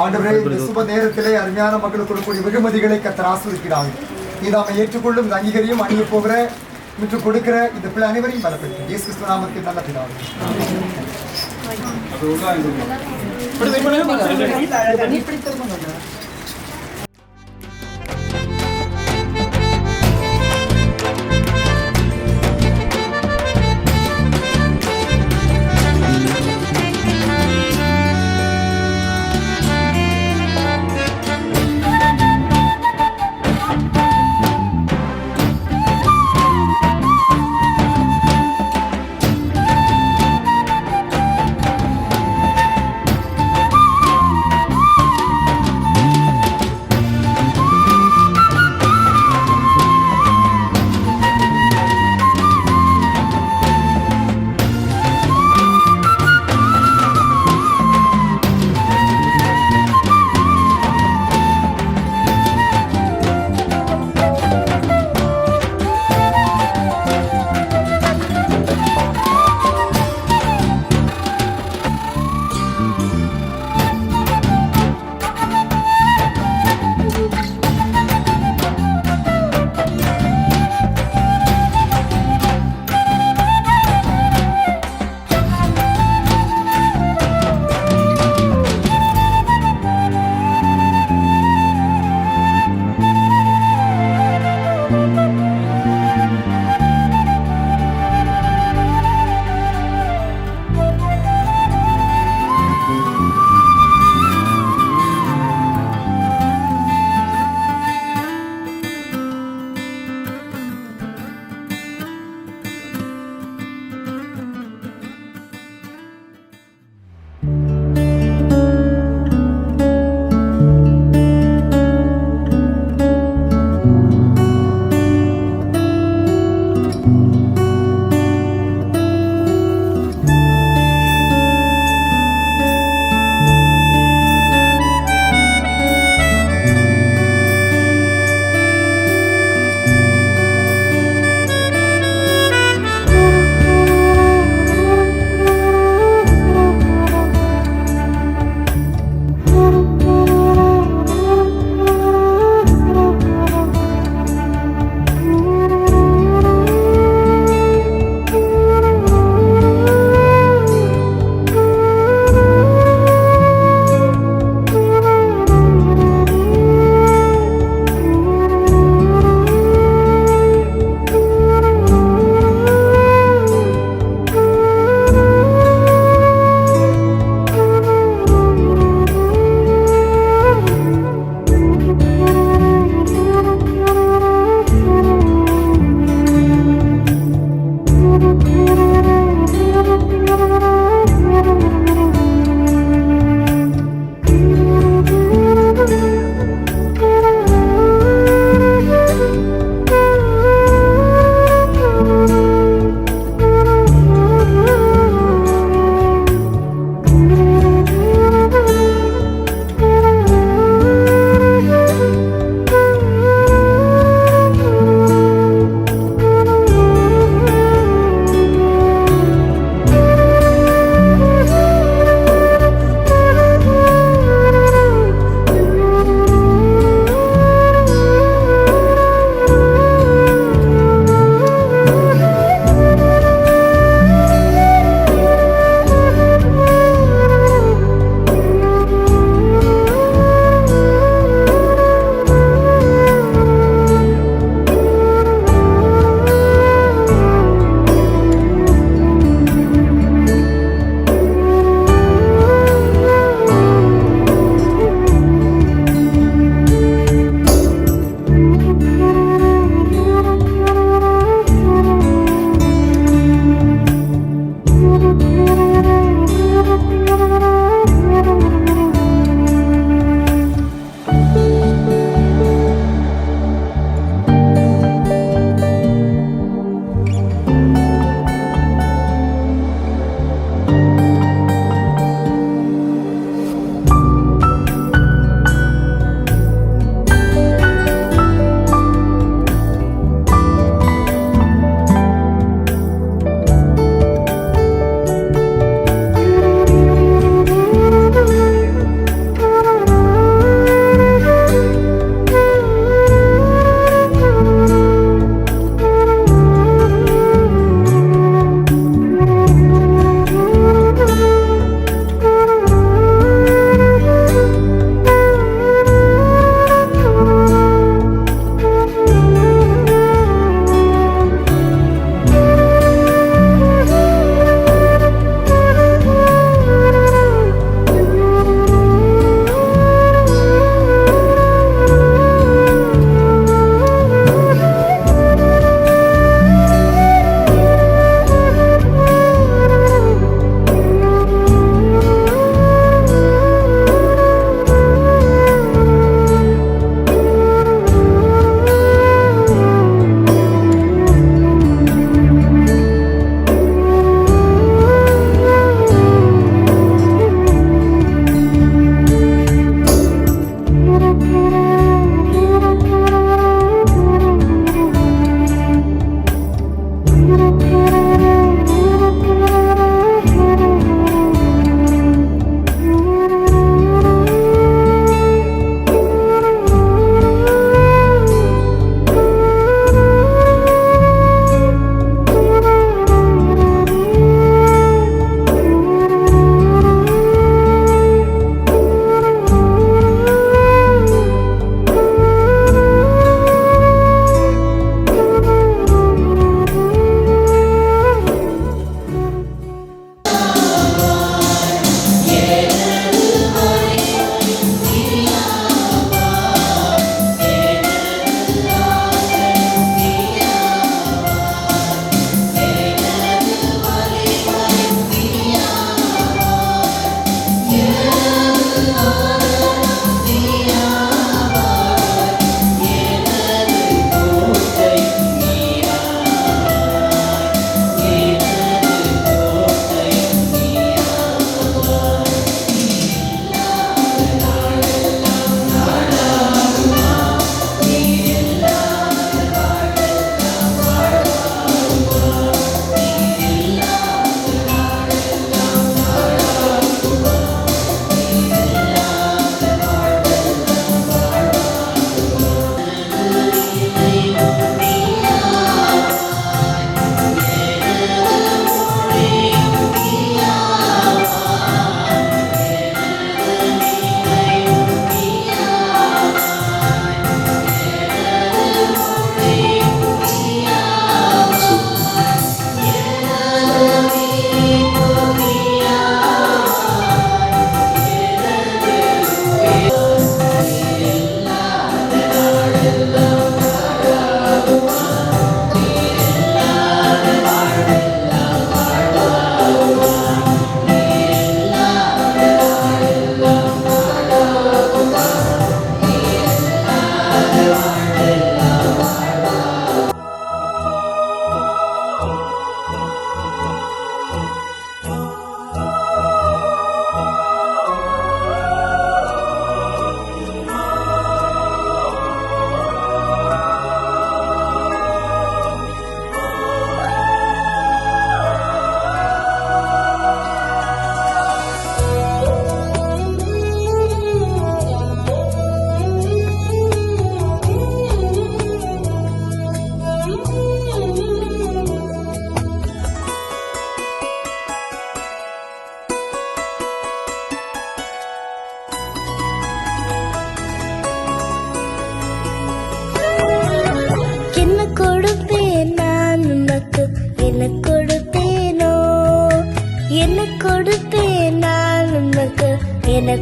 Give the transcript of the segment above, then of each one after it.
ஆண்டவரே, இந்த சுப நேரத்திலே அருமையான மக்களுக்கு கொடுக்கக்கூடிய வெகுமதிகளை கர்த்தர் ஆசீர்வதிக்கிறாங்க. இதாம ஏற்றுக்கொள்ளும் இந்த அங்கீகரியும் அணிய போகிற முற்று கொடுக்கிற இந்த பிள்ளை அனைவரையும் பலப்படுத்தும். இயேசு கிறிஸ்து நாமத்தில் நல்ல பிதாவே.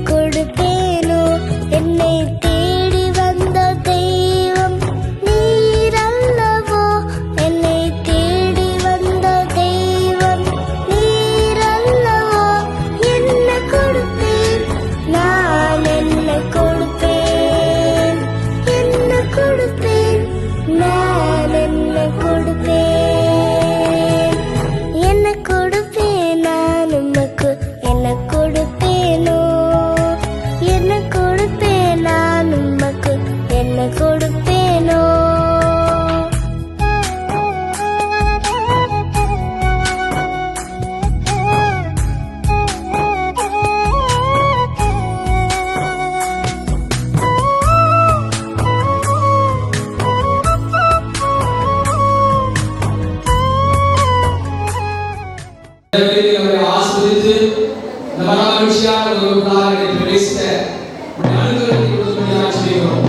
கொடுப்பேனோ. என்னை தேடி வந்த தெய்வம் நீரல்லவோ, என்னை தேடி வந்த தெய்வம் நீரல்லவோ. என்ன கொடுப்பேன் நான், என்ன கொடுப்பேன், என்ன கொடுப்பேன் நான், என்ன கொடுப்பேன், என்ன கொடுப்பேன் நான் உமக்கு, என்ன கொடுப்பேனோ. என்ன கொடுப்பேன் நான் உமக்கு, என்ன கொடுப்பேனோ. அவரை ஆசீர்வதித்து இந்த மகாமகிழ்ச்சியான ஒரு நாளை பிரவேசித்த அனுகிரகத்தை கொடுக்கும்படியாக செய்கிறோம்.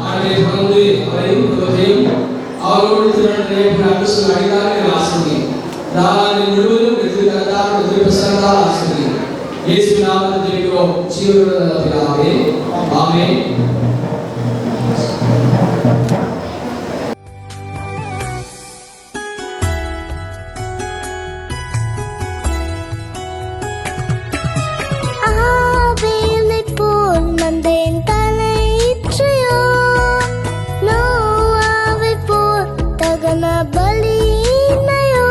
ஆண்டவரே, தொடர்ந்து அவரையும் குடும்பத்தையும் அவரோடு திருநடை அபிஷேகம் அடைந்தார்கள் ஆசீர்வதியும். நாளை முழுவதும் திருத்தந்தார் திருப்பிரசனத்தால் ஆசீர்வதியும். இயேசுவின் நாமத்தில் ஜெபிக்கிறோம் ஜீவனுள்ள பிதாவே, ஆமென். ஆபேலைப் போல் வந்தேன் தலையிற்றையோ, நோவாவைப் போல் தகன பலியினையோ.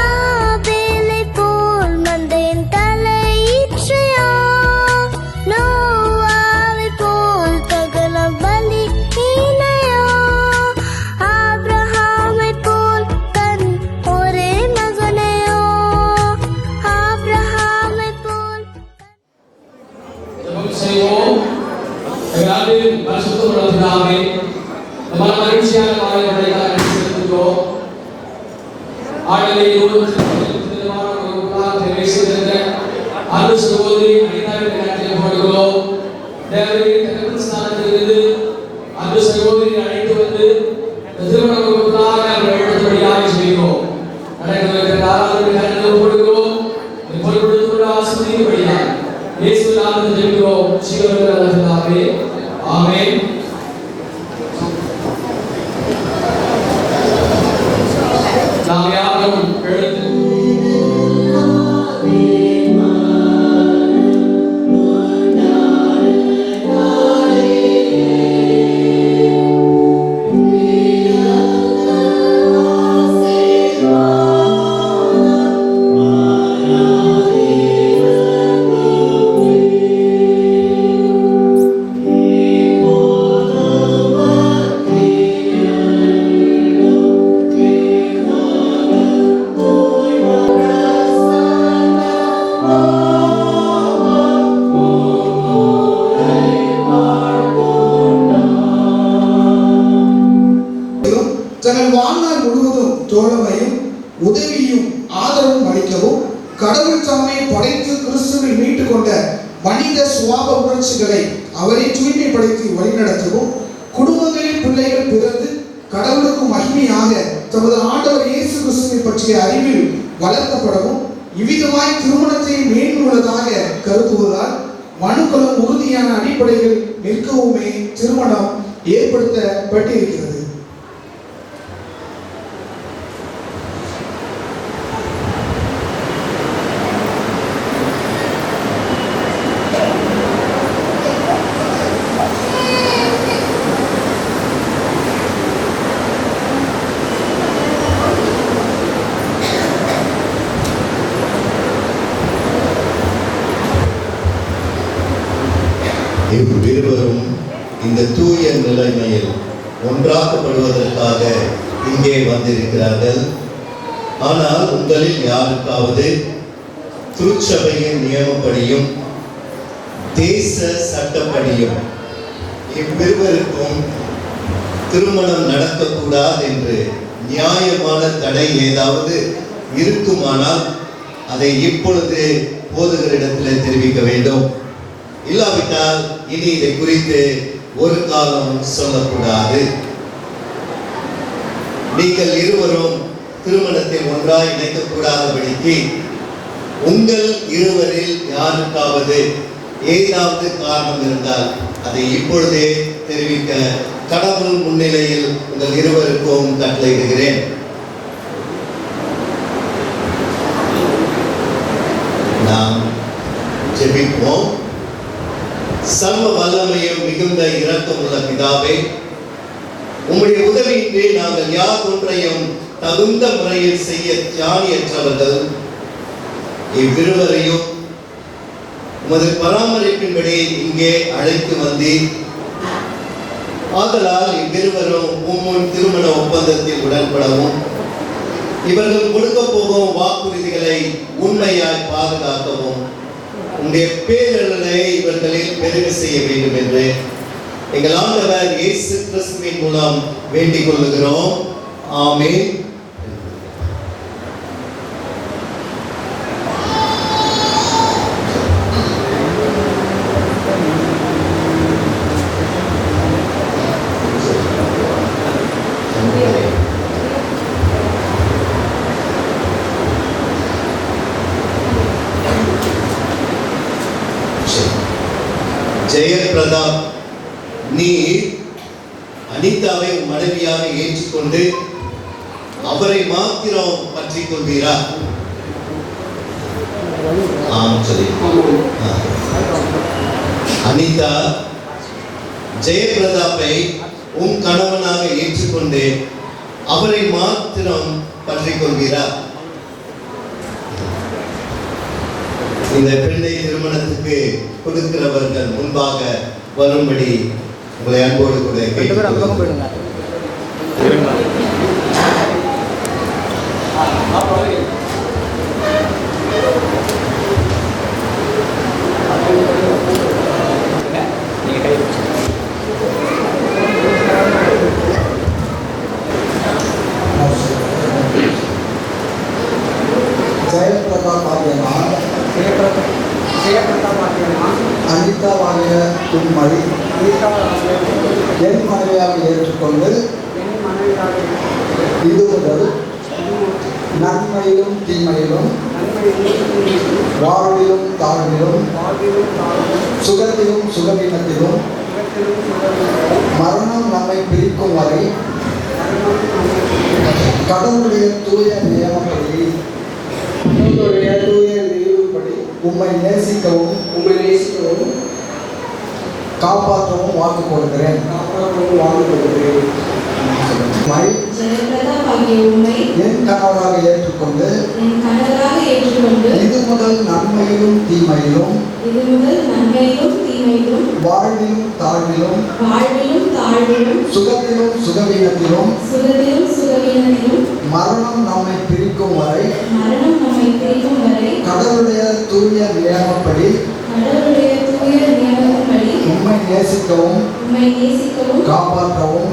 ஆபேலைப் போல் வந்தேன் தலையிற்றையோ, நோவாவைப் போல் தகன பலியினையோ. ஆபிரகாமைப் போல் தன் ஒரே மகனையோ, ஆபிரகாமைப் போல் ஜெபம் செய்வோம். எங்கள் பரிசுத்தமுள்ள பிதாவே, இந்த மகிழ்ச்சியான காலைக்காக செலுத்துகிறோம். ஆண்டவரே, அன்பு சகோதரி அனிதாவின் போடுகிறோம். தேவரே, தகவல் ஸ்தானத்திலிருந்து அன்பு சகோதரி அழைத்து வந்து திருமண குடும்பத்தாக எடுத்தபடியாக செய்கிறோம். நடக்கிற ஆராதனை போடுகிறோம். பொருட்படுத்துள்ள ஆசிரியப்படியாக இயேசு நாமத்தில் ஜெபிக்கிறோம் ஜீவனுள்ள பிதாவே, ஆமென். நாம் யாரும் எழுந்து தங்கள் வாழ்நாள் முழுவதும் தோழமையும் உதவியும் ஆதரவும் அளிக்கவும், கடவுள் தாமே படைத்து கிறிஸ்துவில் மீட்டுக் கொண்ட மனித சுவாப உணர்ச்சிகளை அவரை தூய்மைப்படுத்தி வழிநடத்தவும், குடும்பங்களில் பிள்ளைகள் பிறந்து கடவுளுக்கு மகிமையாக தமது ஆண்டவர் இயேசு கிறிஸ்துவை பற்றிய அறிவில் வளர்க்கப்படவும், இவ்விதமாய் திருமணத்தை மேன்மையுள்ளதாக கருதுவதால் மனுக்களும் உறுதியான அடிப்படையில் நிற்கவுமே திருமணம் ஏற்படுத்தப்பட்டிருக்கிறது. இவ்விருவரும் இந்த தூய நிலைமையில் ஒன்றாக்கப்படுவதற்காக இங்கே வந்திருக்கிறார்கள். ஆனால் உங்களில் யாருக்காவது திருச்சபையின் நியமப்படியும் தேச சட்டப்படியும் இவ்விருவருக்கும் திருமணம் நடக்கக்கூடாது என்று நியாயமான தடை ஏதாவது இருக்குமானால் அதை இப்பொழுது போதகரிடத்தில் தெரிவிக்க வேண்டும். இல்லாவிட்டால் இனி இதை குறித்து ஒரு காலம் சொல்லக்கூடாது. நீங்கள் இருவரும் திருமணத்தில் ஒன்றாய் இணைக்கக்கூடாதபடிக்கு உங்கள் இருவரில் யாருக்காவது ஏதாவது காரணம் இருந்தால் அதை இப்பொழுதே தெரிவிக்க கடவுள் முன்னிலையில் உங்கள் இருவருக்கும் கட்டளையிடுகிறேன். நாம் ஜெபிப்போம். சர்வ வல்லமையும் மிகுந்த இரக்கமுள்ள பிதாவே, உம்முடைய உதவியின்றி நாங்கள் யாதொன்றையும் தகுந்த முறையில் செய்ய தியானியற்றவர்கள். இவ்விருவரையும் உமது பராமரிப்பின்படி இங்கே அழைத்து வந்தீர். ஆதலால் இவ்விருவரும் உம்முன் திருமண ஒப்பந்தத்தில் உடன்படவும் இவர்கள் கொடுக்க போகும் வாக்குறுதிகளை உண்மையாய் பாதுகாக்கவும் உங்களுடைய பேரலை இவர்களில் பெருக செய்ய வேண்டும் என்று எங்கள் ஆண்டவர் இயேசு கிறிஸ்துவின் மூலம் வேண்டிக் கொள்ளுகிறோம். ஆமென். ஜெயபிரதாப், நீ அனிதாவை மனைவியாக ஏற்றுக்கொண்டு அவரை மாத்திரம் பற்றிக் கொள்வீரா? ஆம் சரி. அனிதா ஜெயபிரதாப்பை உன் கணவனாக ஏற்றுக்கொண்டு அவரை மாத்திரம் பற்றிக் கொள்வீரா? இந்த பெண்ணை திருமணத்துக்கு கொடுக்கிறவர்கள் முன்பாக வரும்படி உங்களை அன்போடு கூட கேட்டுக்கொள்கிறேன். அனிதாவாகிய உண்மை என் மனைவியாக ஏற்றுக்கொண்டு இது முதல் நன்மையிலும் தீமையிலும் வாழ்விலும் தாழ்விலும் சுகத்திலும் சுகவீனத்திலும் மரணம் நம்மை பிரிக்கும் வரை கடவுளுடைய தூய நியமப்படி உம்மை நேசிக்கவும் காப்பாற்றவும் வாக்கு கொடுக்கிறேன். என் கணவராக ஏற்றுக்கொண்டு இது முதல் நன்மையிலும் தீமையிலும் வாழ்விலும் தாழ்விலும் சுகத்திலும் சுகவீனத்திலும் மரணம் நம்மை பிரிக்கும் வரை கடவுளுடைய தூய நியமப்படி உம்மை நேசிக்கவும் காப்பாற்றவும்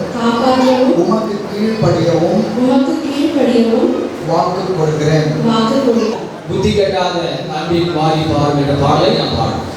உமக்கு கீழ்ப்படியவும் வாக்கு கொடுக்கிறேன். புத்தி கட்டாத அன்பின் வாரி பாரும் என்ற பாடலை நாம் பாடுவோம்.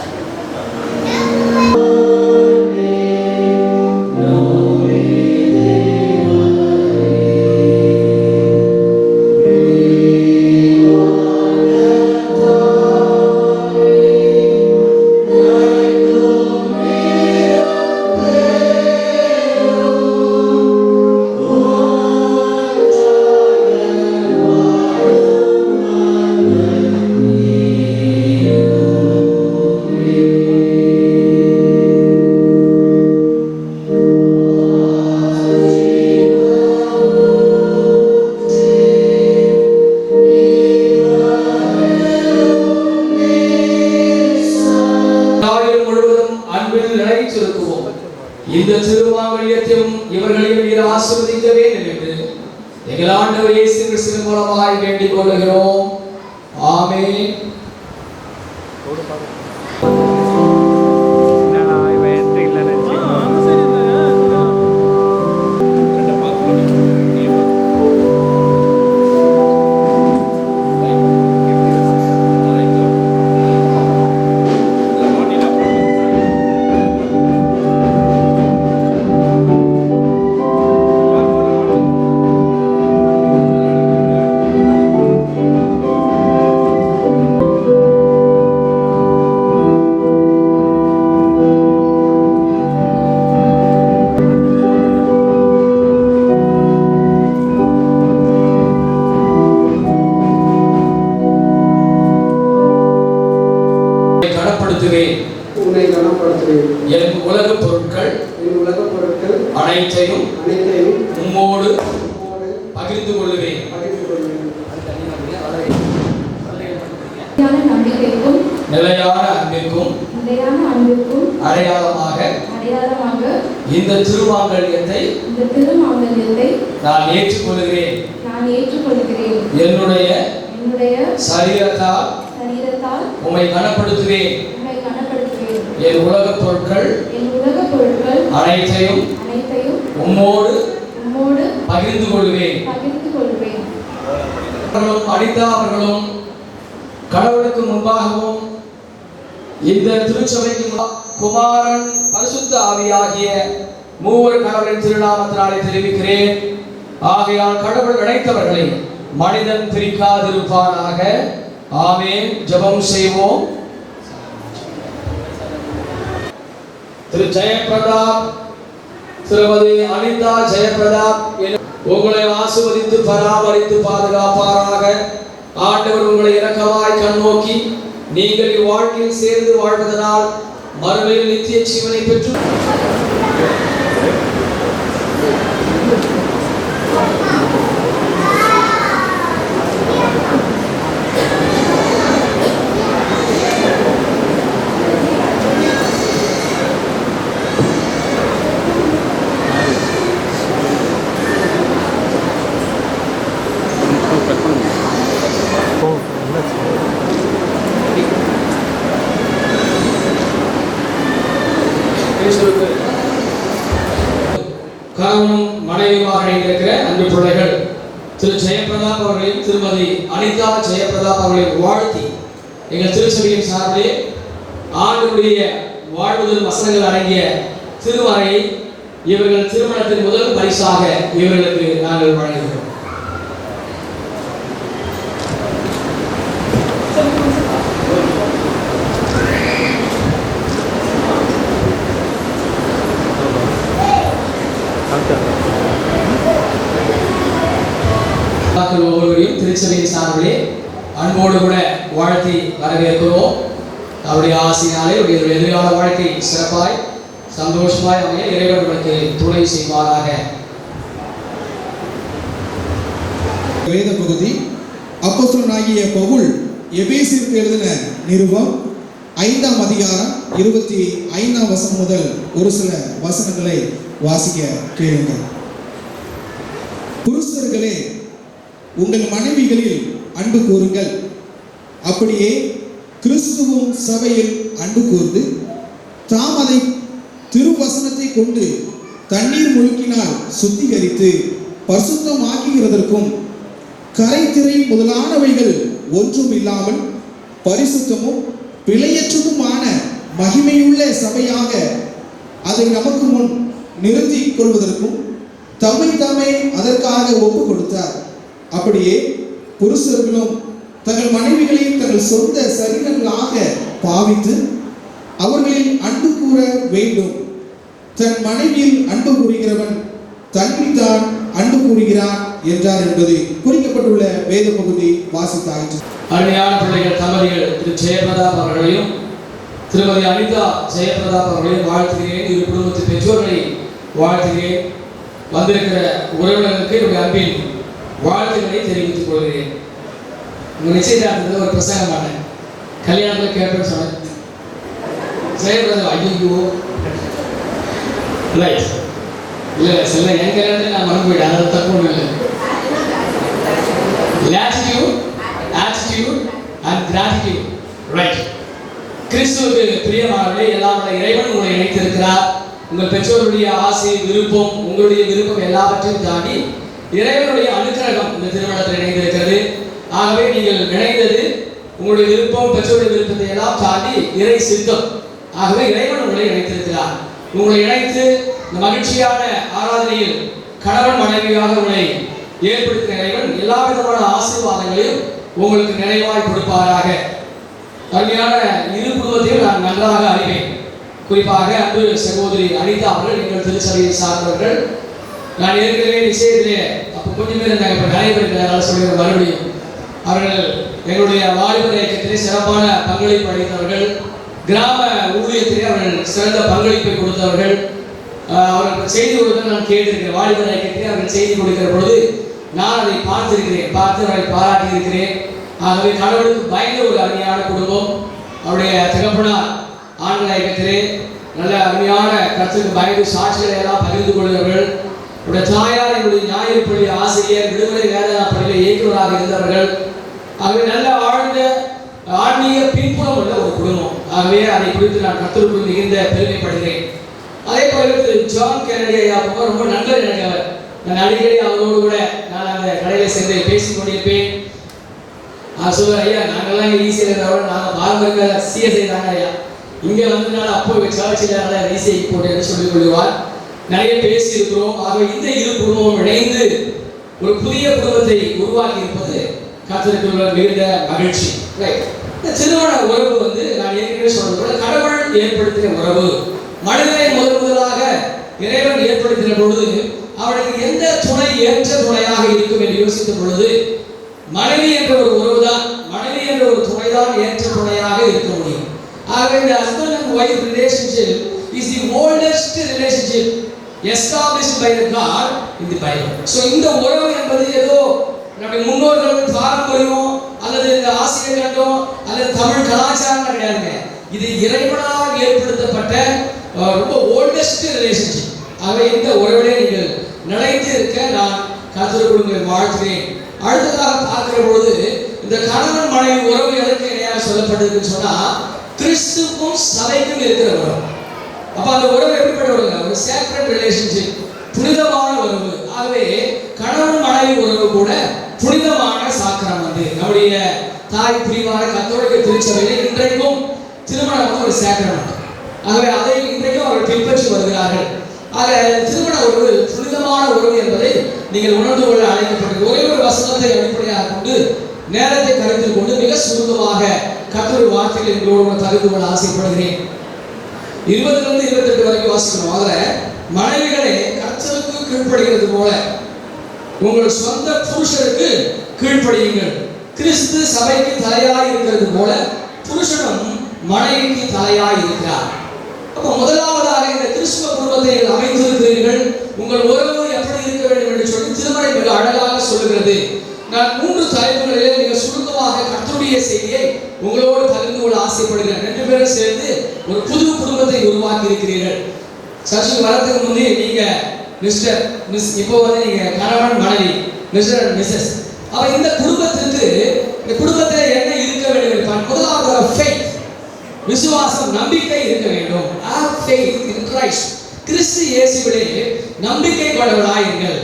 இந்த திருமாங்கல்யத்தையும் இவர்களையும் நீர் ஆசீர்வதிக்க வேண்டும் என்று எங்கள் ஆண்டவர் இயேசு கிறிஸ்துவின் மூலமாய் வேண்டிக் கொள்கிறோம். ஆமென். உன்னை கனப்படுத்துவேன். என் உலகப் பொருட்கள் என் உலகப் பொருட்கள் அனைத்தையும் உம்மோடு பகிர்ந்து கொள்ளுவேன். பகிர்ந்து கொள்வேன். நிலையான அன்பிற்கும் அடையாளமாக இந்த திருமாங்கல்யத்தை நான் ஏற்றுக்கொள்கிறேன். என்னுடைய சரீரத்தால் உம்மை கனப்படுத்துவேன். என் உலகப் பொருட்கள் அனைத்தையும் உம்மோடு பகிர்ந்து கொள்வேன். அனிதா அவர்களும் கடவுளுக்கு முன்பாகவும் இந்த திருச்சபைக்கு குமாரன் பரிசுத்த ஆவியாகிய மூவர் கடவுளின் திருநாமத்தினாலே தெரிவிக்கிறேன். ஆகையால் கடவுள் இணைத்தவர்களை மனிதன் பிரிக்காதிருப்பானாக. ஆமென். ஜெபம் செய்வோம். திரு ஜெயபிரதாப், திருமதி அனிதா ஜெயபிரதாப் உங்களை ஆசீர்வதித்து பராமரித்து பாதுகாப்பாராக. ஆண்டவர் உங்களை இரக்கமாய் கண்ணோக்கி நீங்கள் இவ்வாழ்க்கையில் சேர்ந்து வாழ்வதனால் மறுமையில் நித்திய ஜீவனை பெற்று கணவனும் மனைவியுமாக இணைந்திருக்கிற அன்பு பிள்ளைகள் திரு ஜெயபிரதாப் அவர்களையும் திருமதி அனிதா ஜெயபிரதாப் அவர்களையும் வாழ்த்தி எங்கள் திருச்சபையின் சார்பிலே ஆண்டுடைய வாழ்வுதல் வசனங்கள் அடங்கிய திருமறையை இவர்கள் திருமணத்தின் முதல் பரிசாக இவர்களுக்கு நாங்கள் வழங்குகிறோம். ஒவ்வொருவரையும் திருச்சபையின் சார்பிலே அன்போடு கூட வாழ்த்தி வரவேற்கிறோம். அவருடைய ஆசையினாலே அவருடைய எதிர்கால வாழ்க்கை சிறப்பாய் சந்தோஷமாய் அமைய இறைவனுக்கு துணை செய்வாராக. வேத பகுதி அப்போஸ்தலனாகிய பவுல் எபேசியருக்கு எழுதின நிருபம் 5ஆம் அதிகாரம் 25ஆம் வசனம் முதல் ஒரு சில வசனங்களை வாசிக்க கேளுங்கள். புருஷர்களே, உங்கள் மனைவிகளில் அன்பு கூறுங்கள். அப்படியே கிறிஸ்துவும் சபையில் அன்பு கூர்ந்து தாம் அதை திருவசனத்தை கொண்டு தண்ணீர் முழுக்கினால் சுத்திகரித்து பரிசுத்தமாக்குகிறதற்கும் கரைதிரை முதலானவைகள் ஒன்றும் இல்லாமல் பரிசுத்தமும் பிழையற்றதுமான மகிமையுள்ள சபையாக அதை நமக்கு முன் நிறுத்திக் கொள்வதற்கும் தம்மை தாமே அதற்காக ஒப்பு கொடுத்தார். அப்படியே புருஷர்களும் தங்கள் மனைவிகளை தங்கள் சொந்த சரீரங்களாக பாவித்து அவர்களில் அன்பு கூற வேண்டும். தன் மனைவியில் அன்பு கூறுகிறவன் தன்னில் தான் அன்பு கூறுகிறான் என்றார் என்பது குறிக்கப்பட்டுள்ள வேத பகுதி வாசித்தாயிற்று. அருமையான பிள்ளைகள் தம்பதிகள் திரு ஜெயபிரதாப் அவர்களையும் திருமதி அனிதா ஜெயபிரதாப் அவர்களையும் வாழ்த்துகிறேன். இரு குடும்பத்து பெற்றோர்களை வாழ்த்துகிறேன். வந்திருக்கிற உறவினர்களுக்கு என்னுடைய அன்பின் வாழ்த்துக்களை தெரிவித்துக் கொள்கிறேன். உங்கள் நிச்சயதார்த்தத்தில் ஒரு பிரசங்கம் பண்ணேன். கல்யாணத்தில் கேட்பேன்னு சொன்னேன். ஜெயபிரதாப் ஐயோ ரைட் இல்லை சில என் கல்யாணத்தில் நான் மறந்து போயிட்டேன். அதாவது தப்பு ஒன்றும் இல்லை. Attitude and gratitude right. கிறிஸ்துவுக்கு பிரியமானவர்களே, எல்லாம் இறைவன் உங்களை இணைத்திருக்கிறார். உங்கள் பெற்றோருடைய ஆசை விருப்பம் உங்களுடைய விருப்பம் எல்லாவற்றையும் தாண்டி இறைவனுடைய அனுக்கிரகம் இந்த திருமணத்தில் இணைந்திருக்கிறது. ஆகவே நீங்கள் இணைந்தது உங்களுடைய விருப்பம் பெற்றோருடைய விருப்பத்தை எல்லாம் தாண்டி இறை சித்தம். ஆகவே இறைவன் உங்களை இணைத்திருக்கிறார். உங்களை இணைத்து இந்த மகிழ்ச்சியான ஆராதனையில் கணவன் மனைவியாக உங்களை ஏற்படுத்தின இறைவன் எல்லா விதமான ஆசீர்வாதங்களையும் உங்களுக்கு நிறைவாய் கொடுப்பாராக. அருமையான இரு குடும்பத்தையும் நான் நன்றாக அறிவேன். குறிப்பாக அன்பு சகோதரி அனிதா அவர்கள் எங்கள் திருச்சபையை சார்ந்தவர்கள். நான் ஏற்கனவே நிச்சயத்திலே அப்போ கொஞ்சம் பேர் இருந்தாங்க, இப்போ நிறைய பேர் இருக்கிறார்கள் சொல்லுகிற மறுபடியும் அவர்கள் எங்களுடைய வாலிபர் இயக்கத்திலே சிறப்பான பங்களிப்பு அளித்தவர்கள். கிராம ஊழியத்திலே அவர்கள் சிறந்த பங்களிப்பை கொடுத்தவர்கள். அவர்கள் செய்தி கொடுக்க நான் கேட்டிருக்கிறேன். வாலிபர் ஐக்கியத்திலே அவர்கள் செய்தி கொடுக்கிற பொழுது நான் அதை பார்த்திருக்கிறேன், பார்த்து அவரை பாராட்டி இருக்கிறேன். ஆகவே கடவுளுக்கு பயந்த ஒரு அருமையான குடும்பம். அவருடைய தகப்பனார் ஆண்கள் ஐக்கியத்திலே நல்ல அருமையான கருத்துக்கு பயந்து சாட்சிகளை எல்லாம் பகிர்ந்து கொள்கிறவர்கள். அவருடைய தாயார் என்னுடைய ஞாயிறு பள்ளி ஆசிரியர், விடுமுறை வேதனா பள்ளியில் இயக்குவராக இருந்தவர்கள். ஆகவே நல்ல ஆழ்ந்த ஆன்மீக பின்புலம் உள்ள ஒரு குடும்பம். ஆகவே அதை குறித்து நான் கர்த்தருக்குள் மிகுந்த பெருமைப்படுகிறேன். அதே போல திரு ஜான் கென்னடி ஐயா ரொம்ப நண்பர் எனக்கு அவர். நான் அடிக்கடி அவரோடு கூட நான் அந்த கடையில் சேர்ந்து பேசிக் கொண்டிருப்பேன். சொல்லுவார், ஐயா நாங்கள்லாம் இங்கே ஈஸியாக இருக்கிறவங்க, நாங்கள் பாரம்பரிய சிஎஸ்ஐ தாங்க ஐயா, இங்கே வந்ததுனால அப்போ சர்ச்சில் ஈஸிஐ போட்டு சொல்லிக் கொள்வார். நிறைய பேசி இருக்கிறோம். ஆகவே இந்த இரு குடும்பமும் இணைந்து ஒரு புதிய குடும்பத்தை உருவாக்கி இருப்பது கர்த்தருக்குள்ள மிகுந்த மகிழ்ச்சி. இந்த திருமண உறவு நான் ஏற்கனவே சொன்னது போல கடவுள் ஏற்படுத்தின உறவு. மனிதனை முதலாக இறைவன் ஏற்படுத்தின பொழுது அவனுக்கு எந்த துணை ஏற்ற துணையாக இருக்கும் என்று யோசித்த பொழுது மனைவி என்ற ஒரு உறவுதான், மனைவி என்ற ஒரு துணைதான் ஏற்ற துணையாக இருக்க முடியும். ஆகவே இந்த husband and wife relationship is the oldest relationship established by the God in the Bible. So இந்த உறவு என்பது ஏதோ நம்முடைய முன்னோர்கள் பாரம்பரியம் அல்லது இந்த ஆசிரியர் கண்டோம் அல்லது தமிழ் கலாச்சாரம் கிடையாதுங்க. இது இறைவனால் ஏற்படுத்தப்பட்ட ரொம்ப ஓல்டஸ்ட் ரிலேஷன்ஷிப். ஆகவே இந்த உறவிலே நீங்கள் நிலைத்து இருக்க நான் கர்த்தருக்குள் வாழ்த்துகிறேன். அடுத்ததாக பார்க்கிற பொழுது இந்த கணவன் மனைவி உறவு எதற்கு இணையாக சொல்லப்பட்டிருக்குன்னு சொன்னா கிறிஸ்துவுக்கும் சபைக்கும் இருக்கிற உறவு. அப்ப அந்த உறவு எப்படிப்பட்ட உறவு? ஒரு சேக்ரெட் ரிலேஷன்ஷிப், புனிதமான உறவு. ஆகவே கணவன் மனைவி உறவு கூட புனிதமான சாக்கிரமம். நம்முடைய தாய் பிரிவான கத்தோலிக்க திருச்சபையில் இன்றைக்கும் திருமணம் ஒரு சாக்கிரமம். ஆகவே அதை இன்றைக்கும் அவர்கள் பின்பற்றி வருகிறார்கள். ஆக திருமண உறவு புனிதமான உறவு என்பதை நீங்கள் உணர்ந்து கொள்ள அழைக்கப்பட்டது. ஒரே ஒரு வசனத்தை அடிப்படையாக கொண்டு நேரத்தை கருத்தில் கொண்டு மிக சுருக்கமாக கர்த்தருடைய வார்த்தைகளை எங்களோடு பகிர்ந்து கொள்ள ஆசைப்படுகிறேன். 20 28 வரைக்கும் வாசிக்கணும். அதில் மனைவிகளே கர்த்தருக்கு கீழ்ப்படுகிறது போல உங்கள் சொந்த புருஷருக்கு கீழ்ப்படியுங்கள். கிறிஸ்து சபைக்கு தலையாய் இருக்கிறது போல புருஷனும் மனைவிக்கு தலையாய் இருக்கிறார். அப்போ முதலாவதாக இந்த கிறிஸ்துவ குடும்பத்தை அமைத்திருக்கிறீர்கள். உங்கள் உறவு எப்படி இருக்க வேண்டும் என்று சொல்லி திருமறை மிக அழகாக சொல்லுகிறது. நான் 3 தலைப்புகளிலே மிக சுருக்கமாக கர்த்தருடைய செய்தியை உங்களோடு பகிர்ந்து கொள்ள ஆசைப்படுகிறேன். 2 பேரும் சேர்ந்து ஒரு புது குடும்பத்தை உருவாக்கி இருக்கிறீர்கள். சர்ச்சுக்கு வரதுக்கு முன்னே நீங்க மிஸ்டர் மிஸ், இப்போ நீங்க கணவன் மனைவி, மிஸ்டர் அண்ட் மிஸ்ஸஸ். அப்ப இந்த குடும்பத்திற்கு இந்த குடும்பத்தில் என்ன இருக்க வேண்டும்? முதலாவது ஃபெய்த், விசுவாசம், நம்பிக்கை இருக்க வேண்டும். Have faith in Christ. கிறிஸ்து இயேசுவிலே நம்பிக்கை கொண்டவர்களாயிருங்கள்.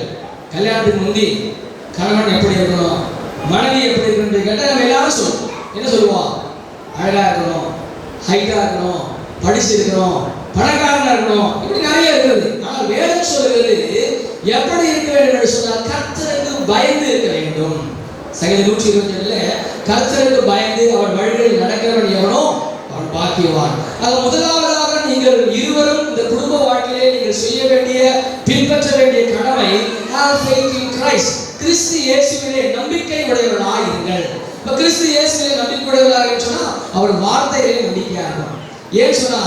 கல்யாணத்துக்கு முந்தி கணவன் எப்படி இருக்கணும், மனைவி எப்படி இருக்கணும் கேட்டால் நம்ம எல்லாரும் சொல்லுவோம். என்ன சொல்லுவோம்? அழகா இருக்கணும், ஹைட்டா இருக்கணும், படிச்சிருக்கணும், பணக்காரனா இருக்கணும், இப்படி நிறைய இருக்கிறது. ஆனால் வேதம் சொல்லுகிறது எப்படி இருக்க வேண்டும் என்று சொன்னால் கர்த்தருக்கு பயந்து இருக்க வேண்டும். சங்கீதம் 127 கர்த்தருக்கு பயந்து அவர் வழிகளில் நடக்கிறவன் எவனோ அவன் பாக்கியவான். ஆக முதலாவதாக நீங்கள் இருவரும் இந்த குடும்ப வாழ்க்கையிலே நீங்கள் செய்ய வேண்டிய பின்பற்ற வேண்டிய கடமை have faith in Christ. கிறிஸ்து இயேசுவிலே நம்பிக்கை உடையவர்களாக இருங்கள். இப்ப கிறிஸ்து இயேசுவிலே நம்பிக்கை உடையவர்களாக சொன்னா அவர் வார்த்தையிலே நம்பிக்கையா இருக்கும். ஏன் சொன்னா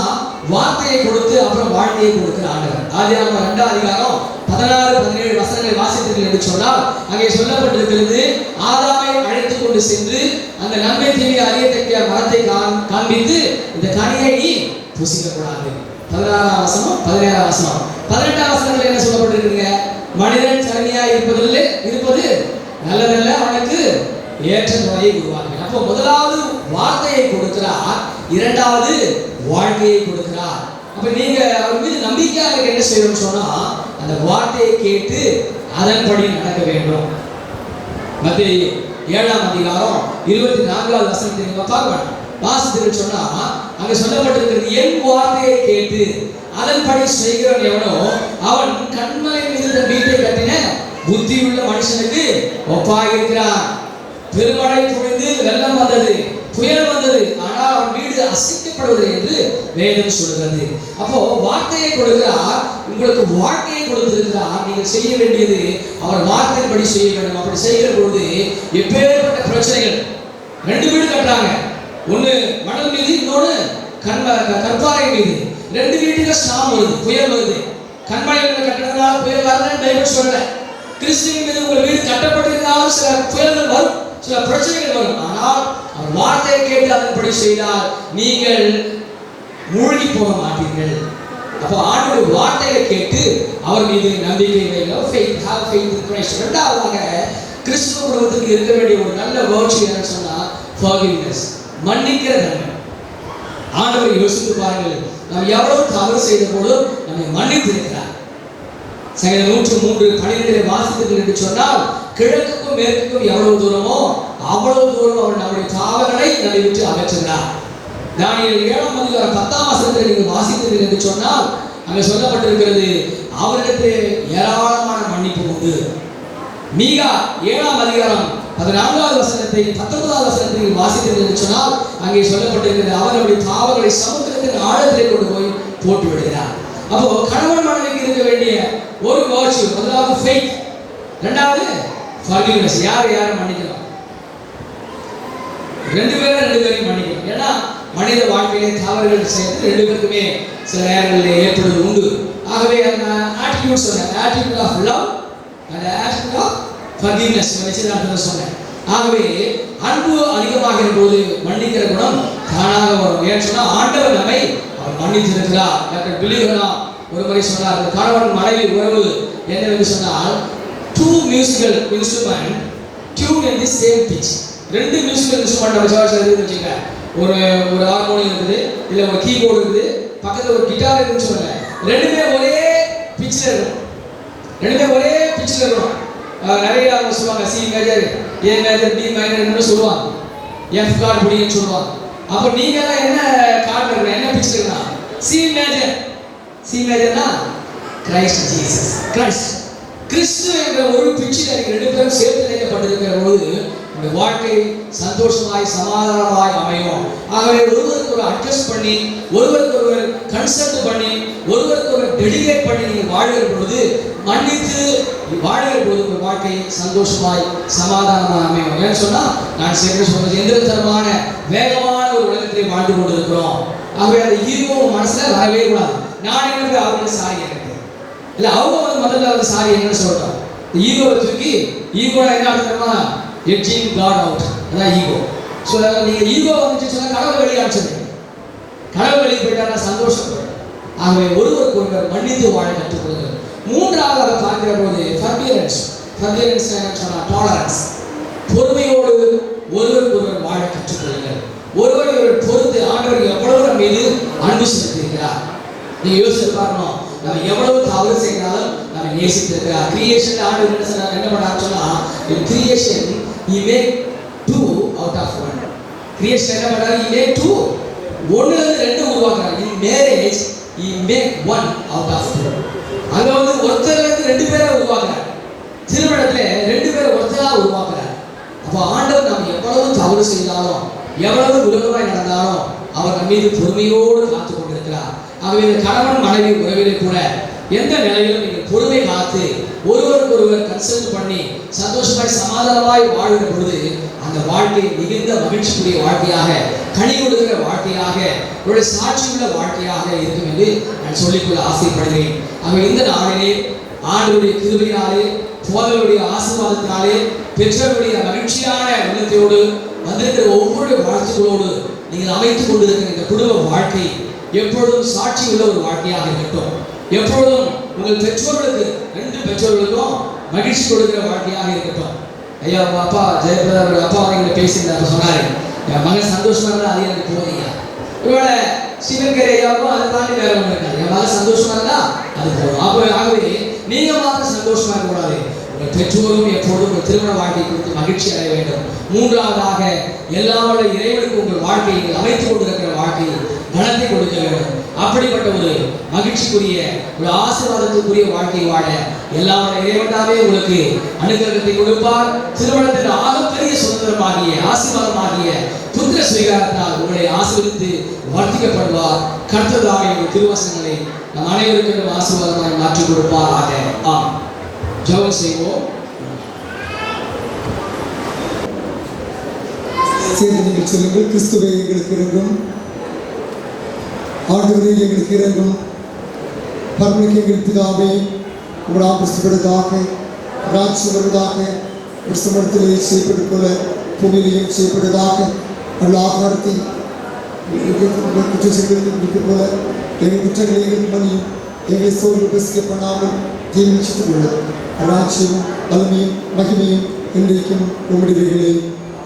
வார்த்தையை கொடுத்து அப்புறம் வாழ்க்கையை கொடுக்கிற ஆண்டவர். ஆதியாகமம் 2 அதிகாரம் 16 17 வசனங்களை வாசித்தீர்கள் என்று சொன்னால் அங்கே சொல்லப்பட்டிருக்கிறது, ஆதாமை அழைத்துக் கொண்டு சென்று அந்த நன்மை தீமை அறியத்தக்க மரத்தை காண்பித்து இந்த கனியை நீ புசிக்க கூடாது. 16ஆம் வசனம் 17ஆம் வசனம் 18ஆம் வசனத்தில் என்ன சொல்லப்பட்டிருக்குங்க? மனிதன் தனியாய் இருப்பது நல்லதல்ல, அவனுக்கு ஏற்ற முறையை உருவாக்கு. அப்போ முதலாவது வார்த்தையை கொடுக்கிறார், இரண்டாவது வாழ்க்கையை கொடுக்கிறார். அப்ப நீங்க அவர் மீது நம்பிக்கையாக என்ன செய்யணும்னு சொன்னா அந்த வார்த்தையை கேட்டு அதன்படி நடக்க வேண்டும். மத்தேயு 7ஆம் அதிகாரம் 24வது வசனத்தை நீங்க பார்க்கணும். வாசித்து சொன்னா அங்க சொல்லப்பட்டிருக்கிறது, என் வார்த்தையை கேட்டு அதன்படி செய்கிறவன் எவனோ அவன் கண்மலை மீது வீட்டை கட்டின புத்தியுள்ள மனுஷனுக்கு ஒப்பாக இருக்கிறான். பெருமழை பொழிந்து வெள்ளம் வந்தது, புயல் வந்தது, ஆனால் அவன் வீடு அசைக்கப்படுவது என்று வேதம் சொல்கிறது. அப்போ வார்த்தையை கொடுக்கிறார், உங்களுக்கு வாழ்க்கையை கொடுத்திருக்கிறார். நீங்கள் செய்ய வேண்டியது அவர் வார்த்தையின்படி செய்ய வேண்டும். அப்படி செய்கிற பொழுது எப்பேற்பட்ட பிரச்சனைகள், 2 வீடு கட்டுறாங்க, ஒன்று மணல் மீது, இன்னொன்று கற்பாறை மீது 2 வீட்டுல ஸ்டாம் வருது, புயல் வருது. கண்மலையில் கட்டினதால புயல் வரலன்னு பைபிள் சொல்லல. கிறிஸ்துவின் மீது உங்கள் வீடு கட்டப்பட்டிருந்தாலும் சில புயல்கள் வரும், சில பிரச்சனைகள் வரும். ஆனால் அவர் வார்த்தையை கேட்டு அதன்படி செய்தால் நீங்கள் மூழ்கி போக மாட்டீர்கள். அப்போ ஆண்டவருடைய வார்த்தையை கேட்டு அவர் மீது நம்பிக்கை வைங்க. faith, have faith in Christ. இரண்டாவதாக கிறிஸ்துவ குடும்பத்துக்கு இருக்க வேண்டிய ஒரு நல்ல வேர்ட்ஸ் என்னன்னு சொன்னா forgiveness, மன்னிக்கிற தன்மை. ஆண்டவரை யோசித்து பாருங்கள், நாம் எவ்வளவு தவறு செய்த போதும் நம்மை மன்னித்திருக்கிறார். சங்கீதம் 103:12 வாசித்தீர்கள் என்று சொன்னால், கிழக்குக்கும் மேற்குக்கும் எவ்வளவு தூரமோ அவ்வளவு தூரம் அவர் நம்முடைய பாவங்களை நம்மை விட்டு அகற்றுகிறார். தானியேல் 7:10 நீங்கள் வாசித்தீர்கள் என்று சொன்னால் அங்கே சொல்லப்பட்டிருக்கிறது, அவர்களுக்கு ஏராளமான மன்னிப்பு உண்டு. மீகா 7:14 19 வாசித்தீர்கள் என்று சொன்னால் அங்கே சொல்லப்பட்டிருக்கிறது, அவர்களுடைய பாவங்களை சமுத்திரத்தின் ஆழத்திலே கொண்டு போய் போட்டு விடுகிறார். அப்போ கணவன் மனைவிக்கு இருக்க வேண்டிய ஒரு வேர்ட்ஸ், முதலாவது faith, இரண்டாவது forgiveness. யாரை மன்னிக்கலாம்? 2 பேரையும் மன்னிக்கலாம். ஏன்னா மனித வாழ்க்கையிலே தவறுகள் செய்து 2 பேருக்குமே சில நேரங்களில் ஏற்படுவது உண்டு. ஆகவே அந்த ஆட்டிடியூட் சொன்னேன், attitude of love and attitude of forgiveness வச்சு நான் சொன்னேன். ஆகவே அன்பு அதிகமாகிற போது மன்னிக்கிற குணம் தானாக வரும். ஏன்னு சொன்னா ஆண்டவர் நம்மை அவர் மன்னித்திருக்கிறார். டாக்டர் பிலிகனா ஒரு முறை சொன்னார், கணவன் மனைவி உறவு என்னவென்று சொன்னால் 2 musical instrument tune in the same pitch. 2 musical instrument நம்ம சார்ஜ் இருக்குன்னு வச்சுங்க. ஒரு ஹார்மோனியம் இருக்குது, இல்லை ஒரு கீபோர்டு இருக்குது, பக்கத்தில் ஒரு கிட்டார் இருக்குன்னு சொல்லுங்க. 2மே ஒரே பிட்சில் இருக்கும், 2மே ஒரே பிட்சில் இருக்கும். நிறைய அவங்க சொல்லுவாங்க சி மேஜர், ஏ மேஜர், பி மைனர் சொல்லுவாங்க, எஃப் கார்டு பிடின்னு சொல்லுவாங்க. அப்போ நீங்க எல்லாம் என்ன கார்டு இருக்கணும், என்ன பிட்ச் இருக்கணும்? C major. சி மேஜர்னா கிரைஸ்ட் ஜீசஸ், கிரைஸ்ட் கிறிஸ்து என்ற ஒரு பிட்சில் 2 பேரும் சேர்த்து இணைக்கப்பட்டிருக்கிற போது இந்த வாழ்க்கை சந்தோஷமாய் சமாதானமாய் அமையும். ஆகவே ஒருவருக்கு ஒரு அட்ஜஸ்ட் பண்ணி, ஒருவருக்கு ஒருவர் கன்சல்ட் பண்ணி, ஒருவருக்கு ஒரு டெடிகேட் பண்ணி நீங்கள் வாழ்கிற பொழுது, மன்னித்து வாழ்கிற பொழுது உங்கள் வாழ்க்கை சந்தோஷமாய் சமாதானமாக அமையும். ஏன்னு சொன்னால் நான் சேர்ந்து சொன்னது, எந்திரத்தனமான வேகமான ஒரு உலகத்திலே வாழ்ந்து கொண்டு இருக்கிறோம். ஆகவே அந்த ஈகோ மனசில் வரவே கூடாது. நான் என்ன அவங்களுக்கு சாரி எனக்கு இல்லை, அவங்க முதல்ல வந்து சாரி என்னன்னு சொல்லிட்டோம். ஈகோவை தூக்கி, ஈகோட என்ன அர்த்தமா எட்ஜிங் காட் அவுட், அதான் ஈகோ. ஸோ நீங்கள் ஈகோ வந்துச்சு சொன்னால் கடவுளை வெளியே அனுப்பிச்சிருங்க. கடவுள் வெளியே போயிட்டாருன்னா சந்தோஷப்படும். ஆகவே ஒருவருக்கு ஒருவர் மன்னித்து வாழ கற்றுக்கொள்ளுங்கள். மூன்றாவதாக பார்க்கிற போது ஃபர்பியரன்ஸ். ஃபர்பியரன்ஸ் என்ன சொன்னால் டாலரன்ஸ், பொறுமையோடு ஒருவருக்கு ஒருவர் வாழ கற்றுக்கொள்ளுங்கள். ஒருவரை ஒருவர் பொறுத்து ஆண்டவர் எவ்வளவு நம்ம மீது அன்பு செலுத்தியிருக்கிறார். நீங்கள் யோசித்து பார்க்கணும், நம்ம எவ்வளவு தவறு செய்தாலும் நம்ம நேசித்திருக்கிறார். கிரியேஷன் ஆண்டவர் என்ன பண்ணார் சொன்னா, creation he made 2 out of 1. Creation என்ன பண்ணாரு, he made 2, 1ல இருந்து 2 உருவாக்குறார். in marriage he made 1 out of 2. அங்க வந்து ஒருத்தர்ல இருந்து 2 பேரை உருவாக்குறார். திருமணத்துல 2 பேரை ஒருத்தரா உருவாக்குறார். அப்போ ஆண்டவர் நம்ம எவ்வளவு தவறு செய்தாலும், எவ்வளவு விரோதமாய் நடந்தாலும் அவர் நம்ம மீது பொறுமையோடு காத்து கொண்டிருக்கிறார். ஆகவே இந்த கணவன் மனைவி உறவிலே கூட எந்த நிலையிலும் நீங்கள் பொறுமை காத்து ஒருவருக்கு ஒருவர் கன்சல்ட் பண்ணி சந்தோஷமாய் சமாதானமாய் வாழ்கிற பொழுது அந்த வாழ்க்கை மிகுந்த மகிழ்ச்சிக்குரிய வாழ்க்கையாக, கனி கொடுக்கிற வாழ்க்கையாக, ஒரு சாட்சியுள்ள வாழ்க்கையாக இருக்கும் என்று நான் சொல்லிக்கொள்ள ஆசைப்படுகிறேன். ஆகவே இந்த நாளிலே ஆண்டவருடைய கிருபையினாலே, போதவருடைய ஆசீர்வாதத்தினாலே, பெற்றோருடைய மகிழ்ச்சியான உள்ளத்தோடு வந்திருக்கிற ஒவ்வொரு வாழ்த்துக்களோடு நீங்கள் அமைத்துக் கொண்டிருக்கிற இந்த குடும்ப வாழ்க்கை எப்பொழுதும் சாட்சி உள்ள ஒரு வாழ்க்கையாக இருக்கட்டும். எப்பொழுதும் உங்கள் பெற்றோர்களுக்கு, 2 பெற்றோர்களுக்கும் மகிழ்ச்சி கொடுக்கிற வாழ்க்கையாக இருக்கட்டும். ஐயா உங்க அப்பா ஜெயபிரதா அப்பா அவங்க பேசியிருந்தாரு, சொன்னாரு என் மகன் சந்தோஷமா இருந்தா அது எனக்கு போதுங்க. ஒருவேளை சிவகரை ஐயாவுக்கும் அதை தாண்டி வேற ஒன்று இருக்காது, என் மகன் சந்தோஷமா இருந்தா அது போதும். ஆகவே நீங்க மாத்திரம் சந்தோஷமா இருக்கக்கூடாது, உங்கள் பெற்றோரும் எப்போதும் உங்கள் திருமண வாழ்க்கை குறித்து மகிழ்ச்சி அடைய வேண்டும். மூன்றாவதாக எல்லாரோட இறைவனுக்கு உங்கள் வாழ்க்கையை அமைத்துக் கொண்டிருக்கிற வாழ்க்கையை கனத்தை கொடுக்க வேண்டும். அப்படிப்பட்ட ஒரு மகிழ்ச்சிக்குரிய, ஒரு ஆசீர்வாதத்துக்குரிய வாழ்க்கையை வாழ எல்லாரோட இறைவனாவே உங்களுக்கு அனுகிரகத்தை கொடுப்பார். திருமணத்தின் ஆகப்பெரிய சுதந்திரமாகிய ஆசீர்வாதமாகிய புத்திர சுவீகாரத்தால் உங்களை ஆசீர்வதித்து வர்த்திக்கப்படுவார். கர்த்தராகிய உங்கள் திருவசனங்களை நம் அனைவருக்கும் ஆசீர்வாதமாக மாற்றிக் கொடுப்பாராக. ஆம், ஜெபம் செய்வோம். சேர்ந்து நீங்கள் சொல்லுங்கள். கிறிஸ்துவே எங்களுக்கு இருக்கும் ஆண்டவரே எங்களுக்கு இறங்கும். பரமனுக்கு எங்கள் பிதாவே, உங்கள் ஆபரிசப்படுவதாக, ராஜ்யம் வருவதாக, ஒரு சமூகத்திலே செய்யப்படும் போல பூமியிலையும் செய்யப்படுவதாக. நல்ல ஆகாரத்தை குற்றம் செய்வது போல எங்கள் குற்றங்களை எங்களுக்கு மன்னியும். எங்களை சோர்வு பசிக்க பண்ணாமல் ஜீவிச்சுக் கொள்ள ராஜ்யமும் வலிமையும் மகிமையும் இன்றைக்கும் உம்முடையவைகளே.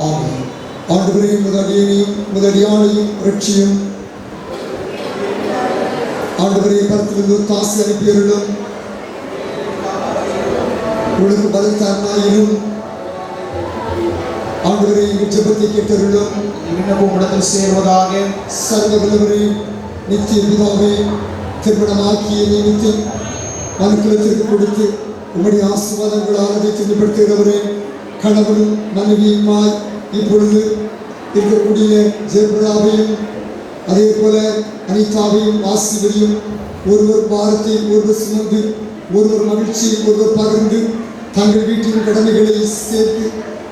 ஆமென். ஆண்டவரே, முதலியனையும் முதலியானையும் ரட்சியும். ஆண்டவரே, பரத்திலிருந்து தாசி அனுப்பியருளும். உங்களுக்கு பலத்தானாயிரும். ஆண்டவரே, எங்கள் ஜெபத்தை கேட்டருளும். விண்ணப்பம் இடத்தில் சேர்வதாக. சர்வ வல்லவரே, நித்திய பிதாவே, திருமணமாக்கிய நியமித்து மனுக்குலத்திற்கு கொடுத்து உம்முடைய ஆசீர்வாதங்களால் அதை தெளிவுபடுத்துகிறவரே, கணவனும் மனைவியுமாய் இப்பொழுது இருக்கக்கூடிய ஜெயபிரதாவையும் அதே போல அனிதாவையும் ஆசீர்வதியும். ஒருவர் பாரத்தை ஒருவர் சுமந்து, ஒருவர் மகிழ்ச்சியை ஒருவர் பகிர்ந்து, தங்கள் வீட்டின் கடமைகளை சேர்த்து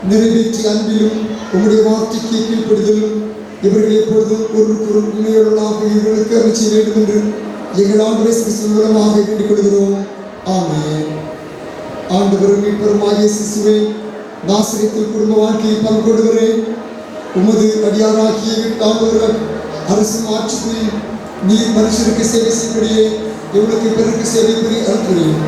நிறைவேற்றி அன்பிலும் உம்முடைய வார்த்தைக்கு கீழ்ப்படுதலும் இவர்கள் எப்பொழுதும் ஒருவருக்கொரு உண்மையுள்ளவர்களாக இவர்களுக்கு அமைச்ச வேண்டும் என்று எங்கள் ஆண்டவரே கிறிஸ்து மூலமாக வேண்டிக் கொள்கிறோம். ஆமென். ஆண்டவரும் மீட்பருமாகிய இயேசுவே, நாசரேத்தில் குடும்ப வாழ்க்கையை பங்கொடுவரே, உமது அடியாராகிய ஆண்டவர்கள் அரசும் ஆட்சிக்குள் நீர் மனுஷருக்கு சேவை செய்யப்படியே இவளுக்கு பிறருக்கு சேவை புரிய அருள்புரியும்.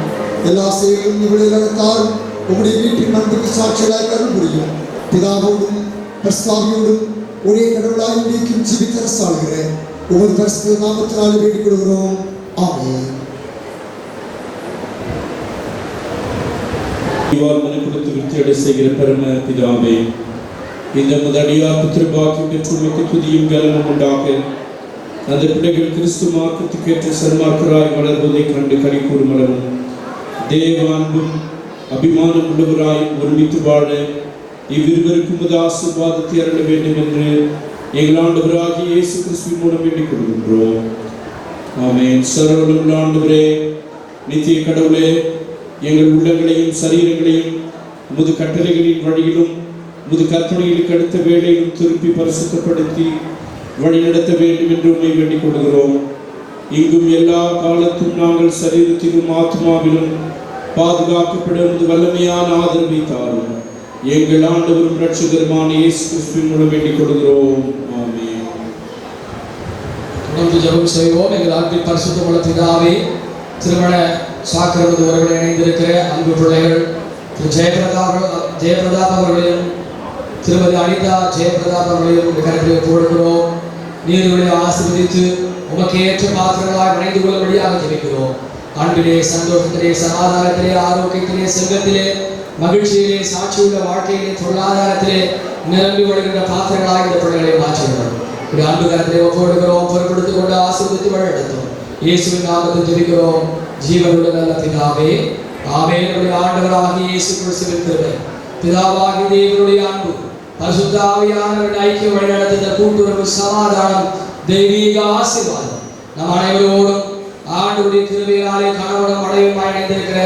எல்லா செயலும் இவளெல்லாத்தால் உம்முடைய வீட்டின் அன்புக்கு சாட்சிகளாக அருள் புரியும். பிதாவோடும் பரிசுத்தாவியோடும் ஒரே கடவுளாய் இன்றைக்கும் ஜீவித்தரசாளுகிற உமது பரிசுத்த நாமத்தினாலே வேண்டிக் கொள்கிறோம். ஆமென். கொடுத்து விருத்தியடை செய்கிற பரம பிதாவே, இந்த முதடியார் புத்திரபாக்கியம் பெற்றுமைக்கு துதியும் கலமும் உண்டாக அந்த பிள்ளைகள் கிறிஸ்து மார்க்கத்துக்கு ஏற்ற சன்மார்க்கராய் வளர்வதை கண்டு கனி கூறும் அளவும் தேவ அன்பும் அபிமானம் உள்ளவராய் ஒருமித்து வாழ இவ்விருவருக்கும் உமது ஆசீர்வாதத்தை அருள வேண்டும் என்று எங்கள் ஆண்டவராகிய இயேசு கிறிஸ்துவின் மூலம் வேண்டிக் கொள்கின்றோம். ஆமென். சர்வவல்லமையுள்ள ஆண்டவரே, நித்திய கடவுளே, எங்கள் உள்ளங்களையும் சரீரங்களையும் உமது கட்டளைகளின் வழியிலும் உமது கற்பனைகளுக்கு அடுத்த வேளையிலும் திருப்பி பரிசுத்தப்படுத்தி வழிநடத்த வேண்டும் என்று உண்மை வேண்டிக் கொள்கிறோம். இங்கும் எல்லா காலத்தும் நாங்கள் சரீரத்திலும் ஆத்மாவிலும் பாதுகாக்கப்பட உமது வல்லமையான ஆதரவை தாரும். எங்கள் ஆண்டவரும் இரட்சகருமான இயேசு கிறிஸ்துவின் மூலம் வேண்டிக் கொள்கிறோம். ஆமென். தொடர்ந்து ஜெபம் செய்வோம். எங்கள் அன்பின் பரிசுத்தமுள்ள பிதாவே, திருமண சாக்கிரமது உறவுகளை இணைந்திருக்கிற அன்பு பிள்ளைகள் திரு ஜெயபிரதாப் அவர்களையும் திருமதி அனிதா ஜெயபிரதாப் அவர்களையும் கருத்தில் போடுகிறோம். நீர்களை ஆசீர்வதித்து உமக்கு ஏற்ற பாத்திரங்களாய் இணைந்து கொள்ளும்படியாக ஜெபிக்கிறோம். அன்பிலே, சந்தோஷத்திலே, சமாதானத்திலே, ஆரோக்கியத்திலே, செல்வத்திலே, மகிழ்ச்சியிலே, சாட்சியுள்ள வாழ்க்கையிலே, பொருளாதாரத்திலே நிரம்பி வழிகின்ற பாத்திரங்களாக இந்த பிள்ளைகளை மாற்றுகிறோம். இப்படி அன்பு கரத்திலே ஒப்புவிடுகிறோம். பொறுப்படுத்திக் கொண்டு ஆசீர்வதித்து வழிநடத்தும் இயேசுவின் நாமத்தில் ஜெபிக்கிறோம். ஜீவனுள்ள நல்ல பிதாவே. ஆமென். நம்முடைய ஆண்டவராகிய இயேசு கிறிஸ்துவின் கிருபை, பிதாவாகிய தேவனுடைய அன்பு, பரிசுத்த ஆவியானவரின் ஐக்கிய வழிநடத்துதல், கூட்டுறவு, சமாதானம், தெய்வீக ஆசீர்வாதம் நம் அனைவரோடும் ஆண்டவருடைய கிருபையினாலே கணவனும் மனைவியுமாய் இணைந்திருக்கிற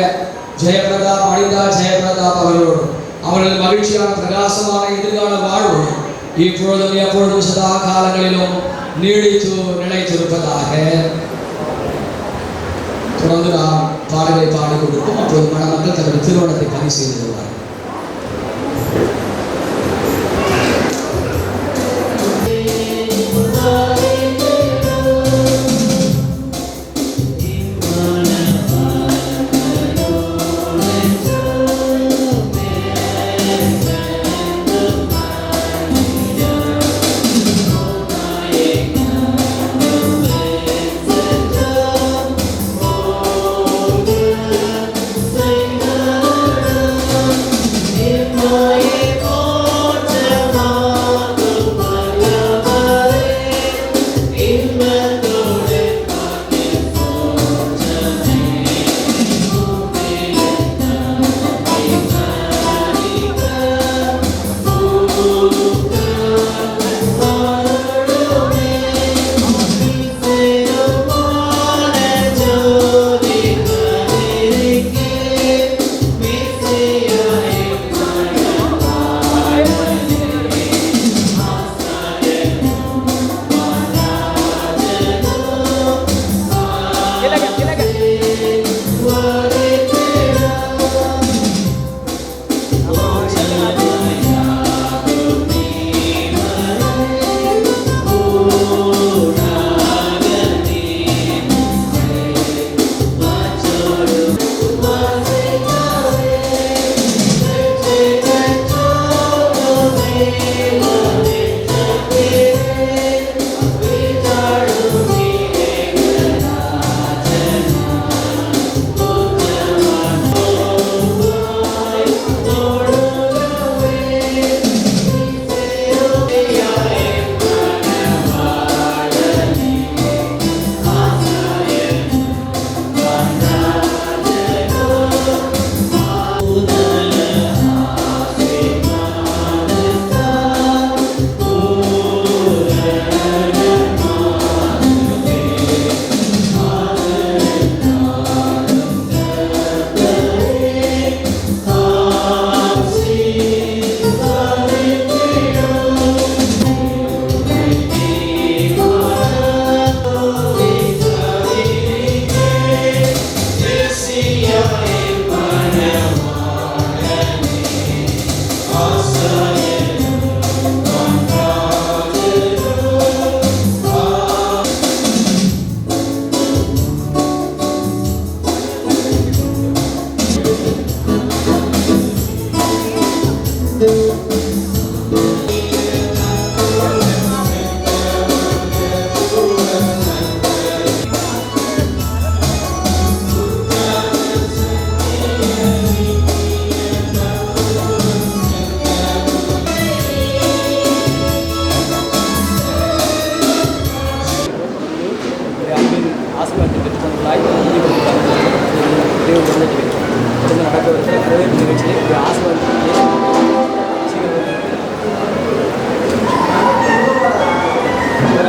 ஜெயபிரதாப், அனிதா ஜெயபிரதாப் அவர்களோடும் அவர்கள் மகிழ்ச்சியான பிரகாசமான எதிர்கால வாழ்வோடும் இப்பொழுதும் எப்பொழுதும் சதா காலங்களிலும் நீடித்து நிலைத்திருப்பதாக. தொடர்ந்து நாம் பாடலை பாடிக்கொண்டிருப்போம். அப்பொழுது மணமக்கள் தங்கள் திருமணத்தை பதிவு செய்து வருவார்கள்.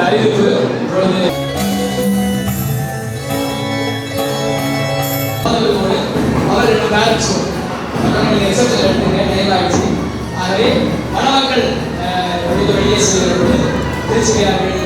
அறிவிப்பு இப்பொழுது அவர் ரெண்டு பேரண்ட்ஸ் ரிசப்ஷன் எடுத்துங்க டைம் ஆகிடுச்சு. ஆகவே மணமக்கள் வெளியே செல்கிற பொழுது திருச்சியாக